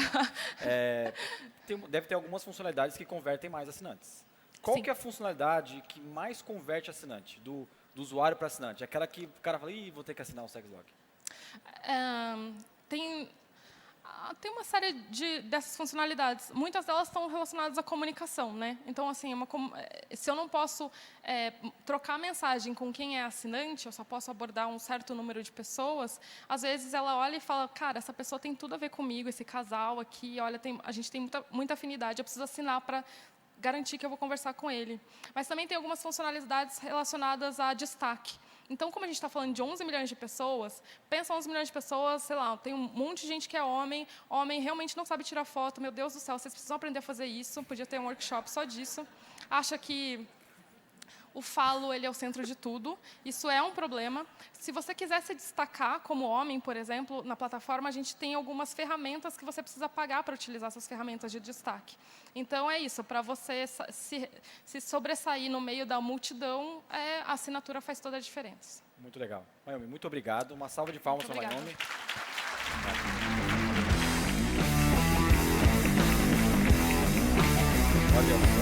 Deve ter algumas funcionalidades que convertem mais assinantes. Qual que é a funcionalidade que mais converte assinante, do usuário para assinante? Aquela que o cara fala, vou ter que assinar o Sexlog. Tem uma série dessas funcionalidades. Muitas delas estão relacionadas à comunicação, né? Então, assim, se eu não posso trocar mensagem com quem é assinante, eu só posso abordar um certo número de pessoas, às vezes ela olha e fala, cara, essa pessoa tem tudo a ver comigo, esse casal aqui, olha, a gente tem muita afinidade, eu preciso assinar para garantir que eu vou conversar com ele. Mas também tem algumas funcionalidades relacionadas a destaque. Então, como a gente está falando de 11 milhões de pessoas, pensa 11 milhões de pessoas, sei lá, tem um monte de gente que é homem realmente não sabe tirar foto, meu Deus do céu, vocês precisam aprender a fazer isso, podia ter um workshop só disso. Acha que o falo ele é o centro de tudo, isso é um problema. Se você quiser se destacar como homem, por exemplo, na plataforma, a gente tem algumas ferramentas que você precisa pagar para utilizar essas ferramentas de destaque. Então, é isso, para você se sobressair no meio da multidão, a assinatura faz toda a diferença. Muito legal. Mayumi, muito obrigado. Uma salva de palmas para Mayumi. Olha só.